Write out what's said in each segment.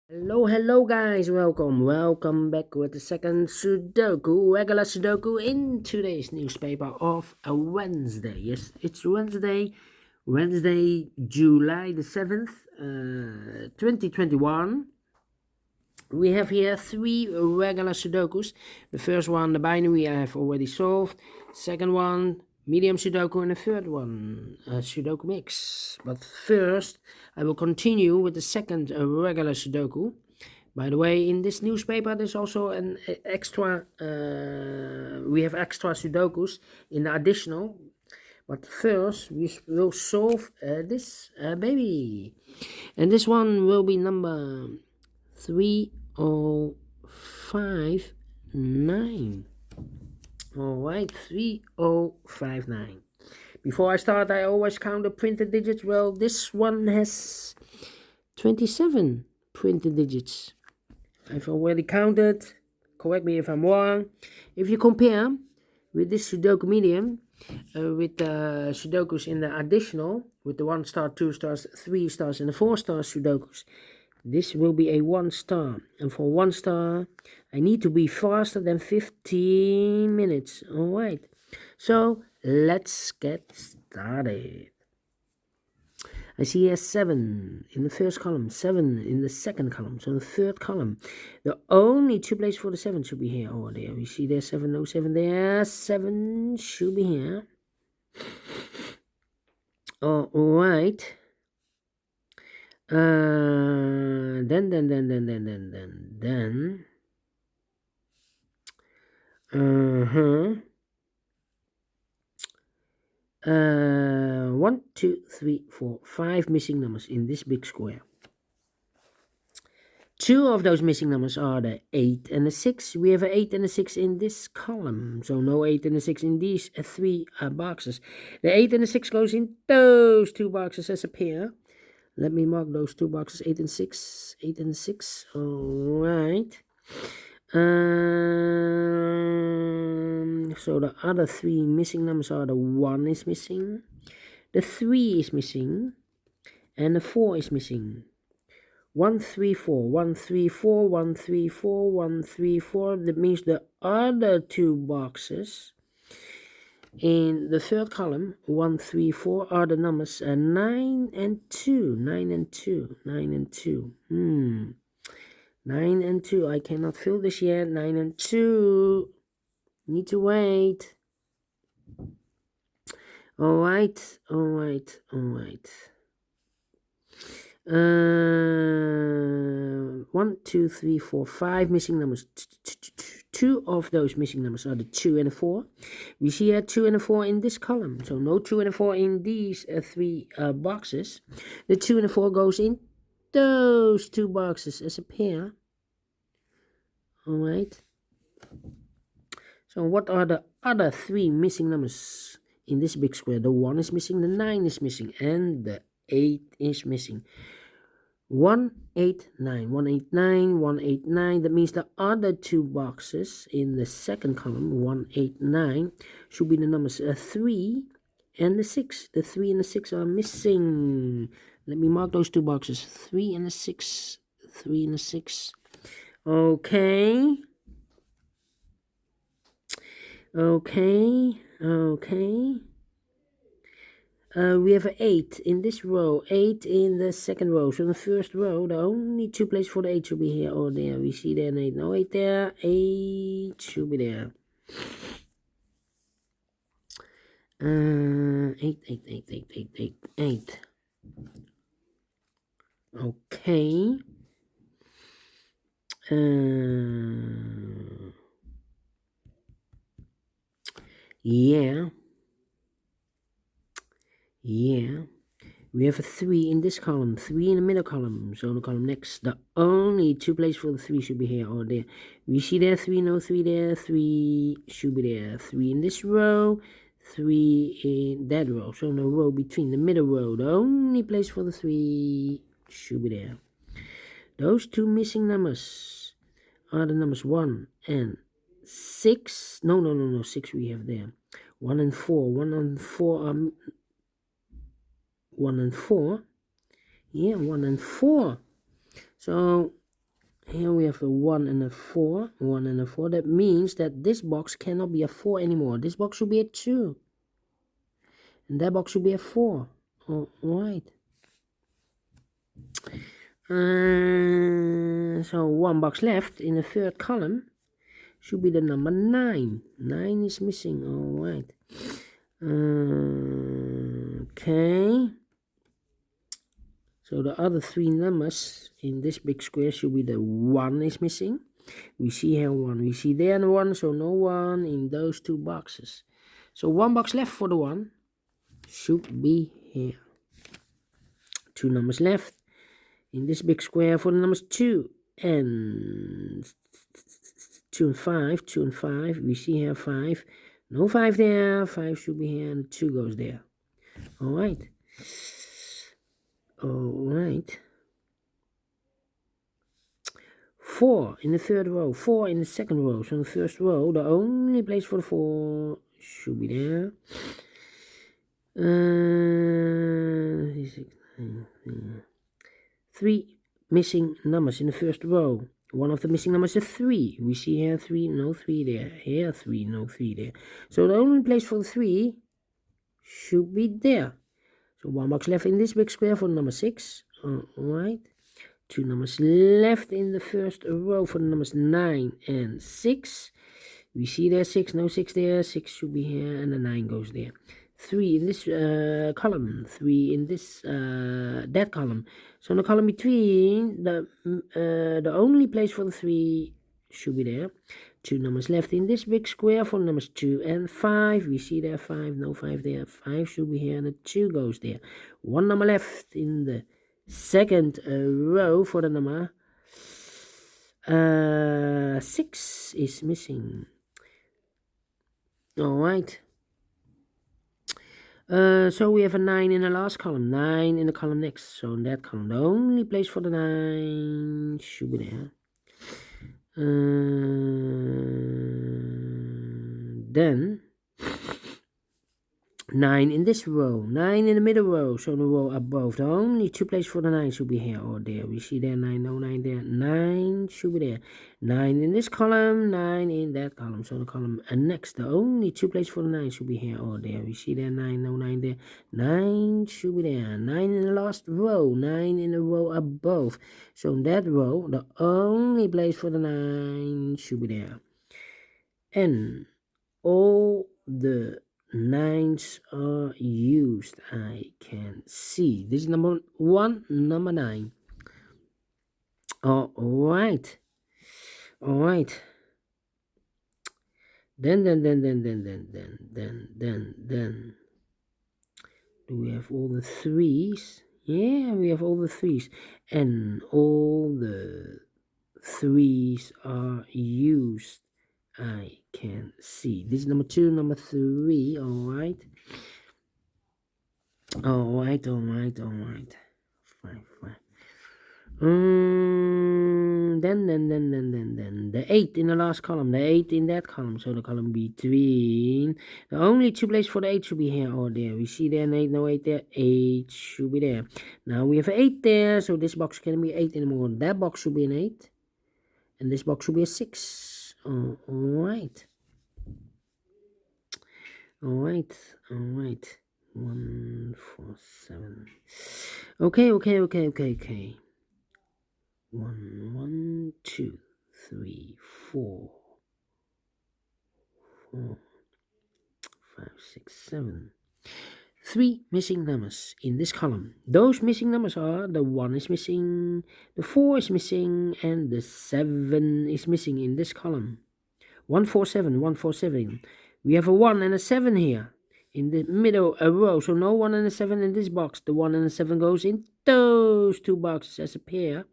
Hello guys, welcome back with the second Sudoku, regular Sudoku in today's newspaper of a Wednesday. Yes, it's Wednesday, July the 7th, 2021. We have here three regular Sudokus. The first one, the binary, I have already solved. Second one, medium Sudoku, and the third one, Sudoku mix. But first, I will continue with the second regular Sudoku. By the way, in this newspaper, there's also an extra, we have extra Sudokus in the additional. But first, we will solve this baby. And this one will be number 3059. Alright, 3059. Before I start, I always count the printed digits. Well, this one has 27 printed digits. I've already counted. Correct me if I'm wrong. If you compare with this Sudoku Medium, with the Sudokus in the additional, with the 1 star, 2 stars, 3 stars, and the 4 star Sudokus, this will be a 1 star. And for 1 star, I need to be faster than 15 minutes. Alright, so let's get started. I see here 7 in the first column, 7 in the second column. So the third column, the only two places for the 7 should be here or there. We see there 7, no 7 there. 7 should be here. Alright. Then. 1, 2, 3, 4, 5 missing numbers in this big square. 2 of those missing numbers are the 8 and the 6. We have an 8 and a 6 in this column, so no 8 and a 6 in these 3 boxes. The 8 and the 6 goes in those 2 boxes as a pair. Let me mark those 2 boxes, 8 and 6, 8 and 6. All right. So the other 3 missing numbers are the 1 is missing, the 3 is missing, and the 4 is missing. 1, 3, 4, 1, 3, 4, 1, 3, 4, 1, 3, 4. That means the other 2 boxes in the third column, 1, 3, 4, are the numbers 9 and 2. 9 and 2. 9 and 2. 9 and 2. I cannot fill this yet. 9 and 2. Need to wait. Alright. 1, 2, 3, 4, 5 missing numbers. 2 of those missing numbers are the 2 and the 4. We see here 2 and a 4 in this column. So no 2 and a 4 in these 3 boxes. The 2 and the 4 goes in those 2 boxes as a pair. Alright. So what are the other 3 missing numbers in this big square? The 1 is missing, the 9 is missing, and the 8 is missing. 189, 189, 189. That means the other 2 boxes in the second column, 189, should be the numbers 3 and the 6. The 3 and the 6 are missing. Let me mark those 2 boxes, 3 and the 6. 3 and the 6. Okay. We have an 8 in this row, 8 in the second row. So in the first row, the only 2 places for the 8 should be here or there. We see there an 8, no 8 there, 8 should be there. 8. Okay. Yeah. We have a 3 in this column, 3 in the middle column. So in the column next, the only 2 places for the 3 should be here or there. We see there 3, no 3 there, 3 should be there. 3 in this row, 3 in that row. So in the row between the middle row, the only place for the 3 should be there. Those 2 missing numbers are the numbers 1 and 6. No, 6 we have there. 1 and 4. 1 and 4 are 1 and 4. Yeah, 1 and 4. So Here we have a 1 and a 4. 1 and a 4. That means that this box cannot be a 4 anymore. This box should be a 2. And that box should be a 4. Alright. So one box left in the third column should be the number 9. 9 is missing. Alright. Okay. So the other 3 numbers in this big square should be the 1 is missing. We see here 1. We see there 1. So no 1 in those 2 boxes. So one box left for the 1 should be here. 2 numbers left in this big square for the numbers 2 and 2 and 5. 2 and 5. We see here 5. No 5 there. 5 should be here and 2 goes there. Alright. Alright. 4 in the third row. 4 in the second row. So in the first row, the only place for the 4 should be there. 3 missing numbers in the first row. One of the missing numbers is 3. We see here 3, no 3 there. Here 3, no 3 there. So the only place for the 3 should be there. So one box left in this big square for number 6. Alright. 2 numbers left in the first row for the numbers 9 and 6. We see there 6, no 6 there. 6 should be here and the 9 goes there. 3 in this column, 3 in this that column. So in the column between, the only place for the 3 should be there. 2 numbers left in this big square for numbers 2 and 5. We see there 5, no 5 there. 5 should be here and the 2 goes there. 1 number left in the second row for the number 6 is missing. Alright. So we have a 9 in the last column, 9 in the column next. So in that column, the only place for the 9 should be there. Then 9 in this row, 9 in the middle row, so the row above. The only 2 places for the 9 should be here or there. We see there 9, no 9 there. 9 should be there. 9 in this column, 9 in that column. So the column next, the only 2 places for the 9 should be here or there. We see there 9, no 9 there. 9 should be there. 9 in the last row, 9 in the row above. So in that row, the only place for the 9 should be there. And all the 9s are used. I can see. This is number 1, number 9. Alright. Alright. Then. Do we have all the 3s? Yeah, we have all the 3s. And all the 3s are used. I can see. This is number 2, number 3. Alright. Alright. 5. Then the 8 in the last column, the 8 in that column, so the column between. The only 2 places for the 8 should be here or there. We see there an 8, no 8 there. 8 should be there. Now we have an 8 there, so this box can't be 8 anymore. That box should be an 8, and this box should be a 6. Alright. 1, 4, 7. Okay. 1, 2, 3, 4, 5, 6, 7. 3 missing numbers in this column. Those missing numbers are the 1 is missing, the 4 is missing, and the 7 is missing in this column. 147. We have a 1 and a 7 here in the middle row. So no 1 and a 7 in this box. The 1 and the 7 goes in those 2 boxes as a pair.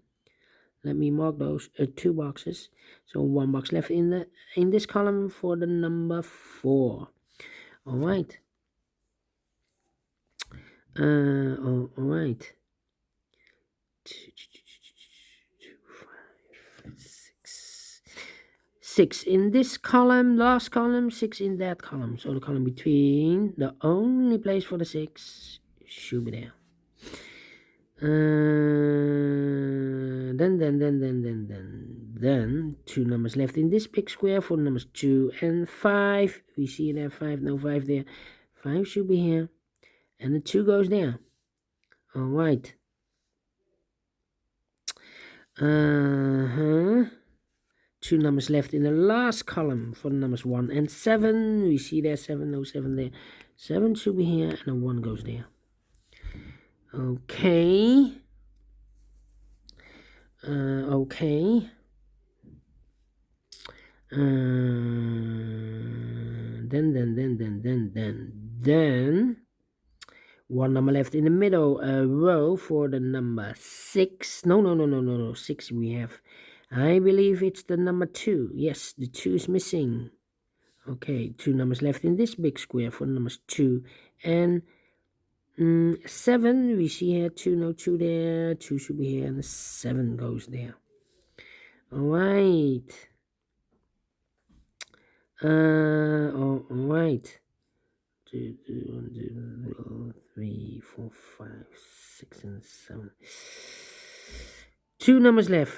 Let me mark those 2 boxes. So 1 box left in this column for the number 4. Alright. Alright. 6 in this column, last column, 6 in that column. So the column between, the only place for the 6 should be there. Then then 2 numbers left in this big square for the numbers 2 and 5. We see there 5, no 5 there. 5 should be here, and the 2 goes there. All right. 2 numbers left in the last column for the numbers 1 and 7. We see there 7, no 7 there. 7 should be here, and a 1 goes there. Okay. Okay. Then 1 number left in the middle row for the number 6. No. 6 we have. I believe it's the number 2. Yes, the 2 is missing. Okay, 2 numbers left in this big square for the numbers 2 and 7. We see here 2, no 2 there. 2 should be here, and the 7 goes there. All right. All right. 2, 3, 4, 5, 6, and 7. 2 numbers left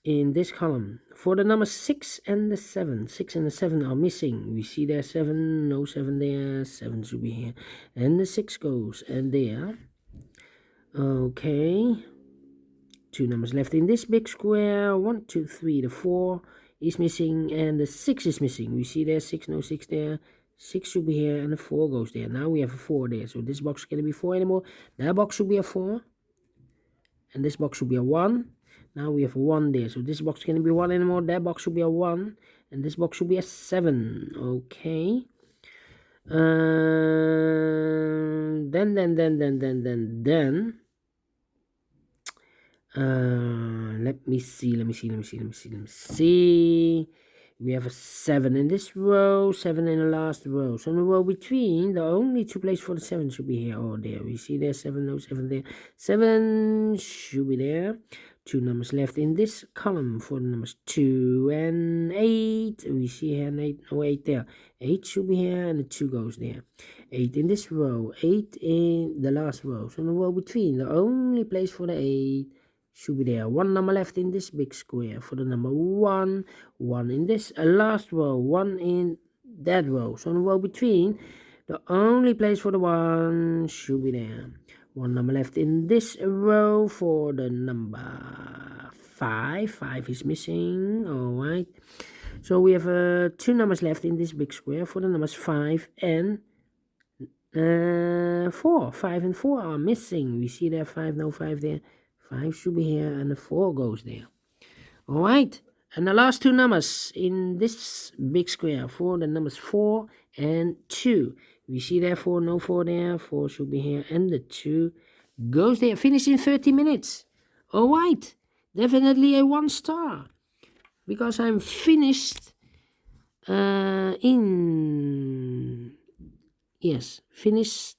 in this column for the number 6 and the 7. 6 and the 7 are missing. We see there 7, no 7 there. 7 should be here, and the 6 goes and there. Okay. 2 numbers left in this big square. 1, 2, 3. The 4 is missing, and the 6 is missing. We see there 6, no 6 there. 6 should be here, and the 4 goes there. Now we have a 4 there, so this box is going to be 4 anymore. That box should be a 4, and this box should be a 1. Now we have a 1 there, so this box is going to be 1 anymore. That box should be a 1, and this box should be a 7. Okay. Then let me see. We have a 7 in this row, 7 in the last row. So in the row between, the only 2 places for the 7 should be here or there. We see there 7, no 7 there. 7 should be there. 2 numbers left in this column for the numbers 2 and 8. We see here an 8, no 8 there. 8 should be here, and the 2 goes there. 8 in this row, 8 in the last row. So in the row between, the only place for the 8 should be there. 1 number left in this big square for the number 1. 1 in this last row, 1 in that row. So in the row between, the only place for the 1 should be there. 1 number left in this row for the number 5. 5 is missing. All right. So we have 2 numbers left in this big square for the numbers 5 and 4. 5 and 4 are missing. We see there 5, no 5 there. 5 should be here, and the 4 goes there. All right. And the last 2 numbers in this big square for the numbers 4 and 2. We see there 4, no 4 there. 4 should be here, and the 2 goes there. Finish in 30 minutes. All right. Definitely a 1 star. Because I'm finished finished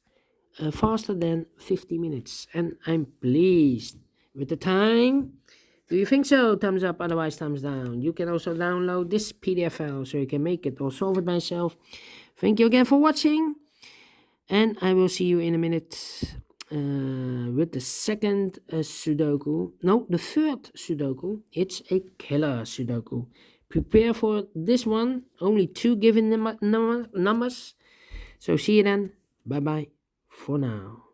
faster than 50 minutes. And I'm pleased with the time. Do you think so? Thumbs up, otherwise thumbs down. You can also download this PDF file so you can make it or solve it by yourself. Thank you again for watching. And I will see you in a minute with the second Sudoku. No, the third Sudoku. It's a killer Sudoku. Prepare for this one. Only 2 given numbers. So see you then. Bye bye for now.